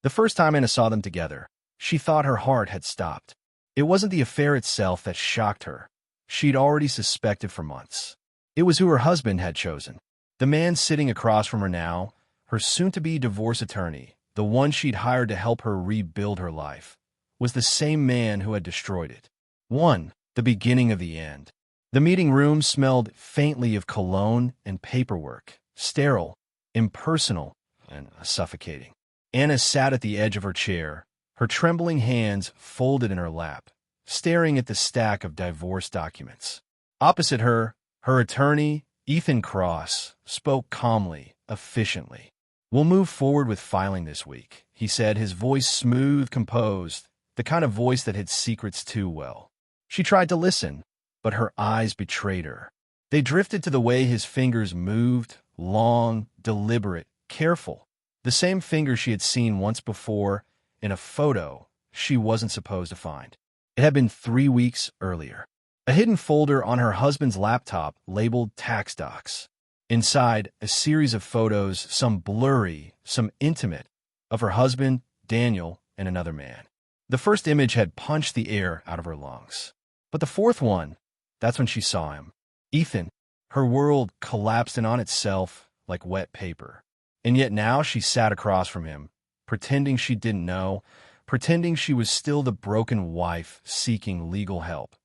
The first time Anna saw them together, she thought her heart had stopped. It wasn't the affair itself that shocked her. She'd already suspected for months. It was who her husband had chosen. The man sitting across from her now, her soon-to-be divorce attorney, the one she'd hired to help her rebuild her life, was the same man who had destroyed it. The beginning of the end. The meeting room smelled faintly of cologne and paperwork, sterile, impersonal, and suffocating. Anna sat at the edge of her chair, her trembling hands folded in her lap, staring at the stack of divorce documents. Opposite her, her attorney, Ethan Cross, spoke calmly, efficiently. "We'll move forward with filing this week," he said, his voice smooth, composed, the kind of voice that hid secrets too well. She tried to listen, but her eyes betrayed her. They drifted to the way his fingers moved, long, deliberate, careful. The same fingers she had seen once before in a photo she wasn't supposed to find. It had been 3 weeks earlier. A hidden folder on her husband's laptop labeled tax docs. Inside, a series of photos, some blurry, some intimate, of her husband, Daniel, and another man. The first image had punched the air out of her lungs. But the fourth one, that's when she saw him. Ethan. Her world collapsed in on itself like wet paper. And yet now she sat across from him, pretending she didn't know, pretending she was still the broken wife seeking legal help,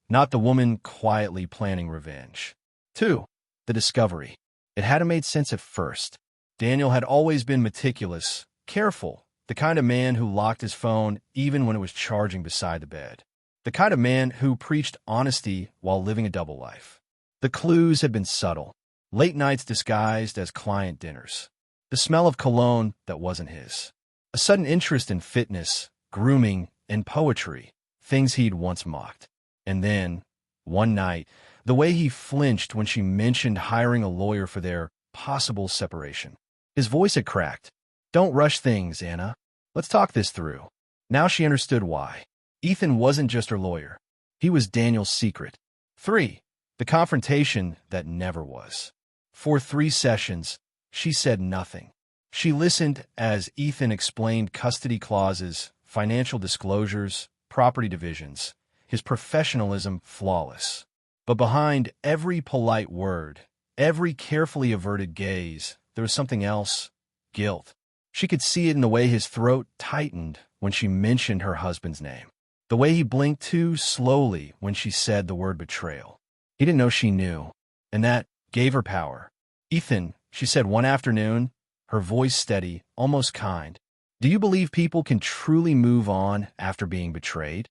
not the woman quietly planning revenge. 2. The discovery. It hadn't made sense at first. Daniel had always been meticulous, careful, the kind of man who locked his phone even when it was charging beside the bed. The kind of man who preached honesty while living a double life. The clues had been subtle, late nights disguised as client dinners. The smell of cologne that wasn't his. A sudden interest in fitness, grooming, and poetry, things he'd once mocked. And then, one night, the way he flinched when she mentioned hiring a lawyer for their possible separation. His voice had cracked. "Don't rush things, Anna. Let's talk this through." Now she understood why. Ethan wasn't just her lawyer. He was Daniel's secret. 3. The confrontation that never was. For 3 sessions, she said nothing. She listened as Ethan explained custody clauses, financial disclosures, property divisions, his professionalism flawless. But behind every polite word, every carefully averted gaze, there was something else: guilt. She could see it in the way his throat tightened when she mentioned her husband's name, the way he blinked too slowly when she said the word betrayal. He didn't know she knew, and that gave her power. "Ethan," she said one afternoon, her voice steady, almost kind, "do you believe people can truly move on after being betrayed?"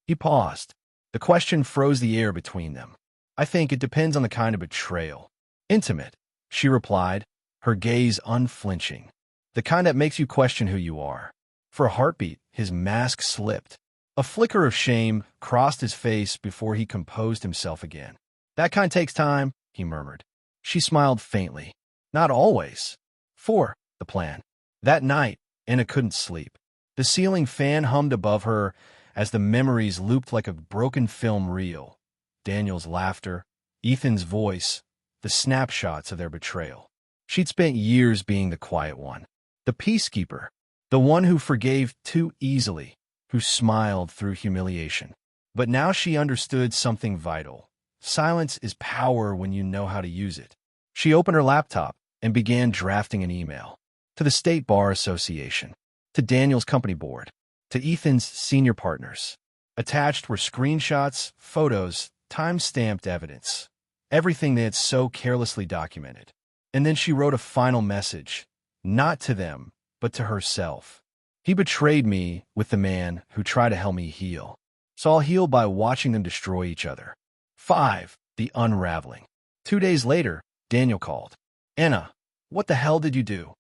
He paused. The question froze the air between them. "I think it depends on the kind of betrayal." "Intimate," she replied, her gaze unflinching. "The kind that makes you question who you are." For a heartbeat, his mask slipped. A flicker of shame crossed his face before he composed himself again. "That kind takes time," he murmured. She smiled faintly. "Not always." 4. The plan. That night, Anna couldn't sleep. The ceiling fan hummed above her as the memories looped like a broken film reel. Daniel's laughter, Ethan's voice, the snapshots of their betrayal. She'd spent years being the quiet one, the peacekeeper, the one who forgave too easily, who smiled through humiliation. But now she understood something vital. Silence is power when you know how to use it. She opened her laptop and began drafting an email. To the State Bar Association, to Daniel's company board, to Ethan's senior partners. Attached were screenshots, photos, time-stamped evidence, everything they had so carelessly documented. And then she wrote a final message, not to them, but to herself. "He betrayed me with the man who tried to help me heal. So I'll heal by watching them destroy each other." 5. The unraveling. 2 days later, Daniel called. "Anna, what the hell did you do?"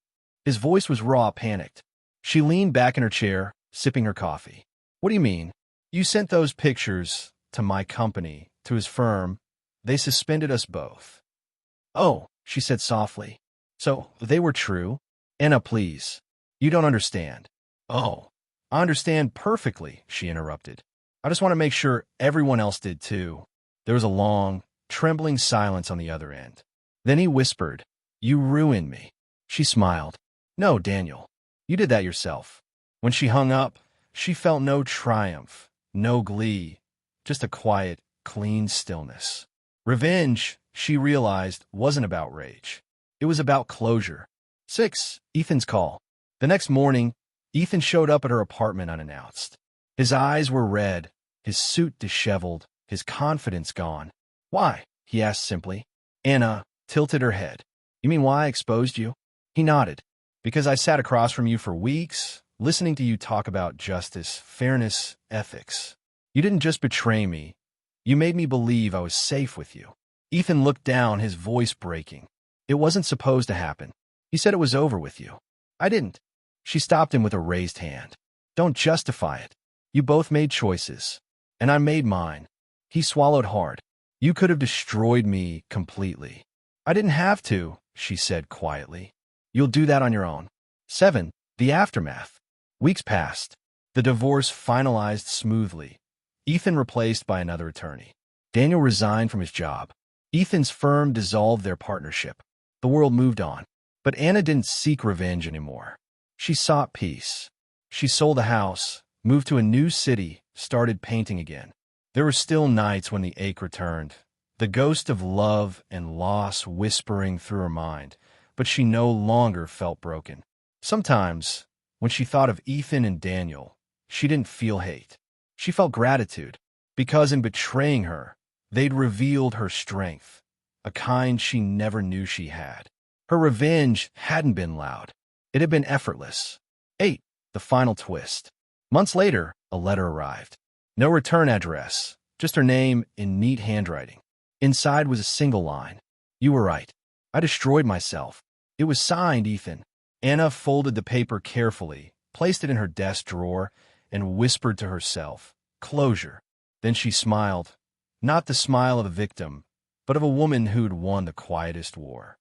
His voice was raw, panicked. She leaned back in her chair, sipping her coffee. "What do you mean? You sent those pictures to my company, to his firm. They suspended us both." "Oh," she said softly. "So they were true?" "Anna, please. You don't understand." "Oh, I understand perfectly," she interrupted. "I just want to make sure everyone else did too." There was a long, trembling silence on the other end. Then he whispered, "You ruined me." She smiled. "No, Daniel. You did that yourself. When she hung up, she felt no triumph, no glee, just a quiet, clean stillness. Revenge, she realized, wasn't about rage. It was about closure. 6. Ethan's call. The next morning, Ethan showed up at her apartment unannounced. His eyes were red, his suit disheveled, his confidence gone. "Why?" he asked simply. Anna tilted her head. "You mean why I exposed you?" He nodded. "Because I sat across from you for weeks, listening to you talk about justice, fairness, ethics. You didn't just betray me. You made me believe I was safe with you." Ethan looked down, his voice breaking. "It wasn't supposed to happen. You said it was over with you." "I didn't." She stopped him with a raised hand. "Don't justify it. You both made choices. And I made mine." He swallowed hard. "You could have destroyed me completely." "I didn't have to," she said quietly. "You'll do that on your own." 7. The aftermath. Weeks passed. The divorce finalized smoothly. Ethan replaced by another attorney. Daniel resigned from his job. Ethan's firm dissolved their partnership. The world moved on. But Anna didn't seek revenge anymore. She sought peace. She sold a house, moved to a new city, started painting again. There were still nights when the ache returned, the ghost of love and loss whispering through her mind, but she no longer felt broken. Sometimes, when she thought of Ethan and Daniel, she didn't feel hate. She felt gratitude, because in betraying her, they'd revealed her strength, a kind she never knew she had. Her revenge hadn't been loud. It had been effortless. 8. The final twist. Months later, a letter arrived. No return address, just her name in neat handwriting. Inside was a single line. "You were right. I destroyed myself." It was signed Ethan. Anna folded the paper carefully, placed it in her desk drawer, and whispered to herself, "Closure." Then she smiled, not the smile of a victim, but of a woman who'd won the quietest war.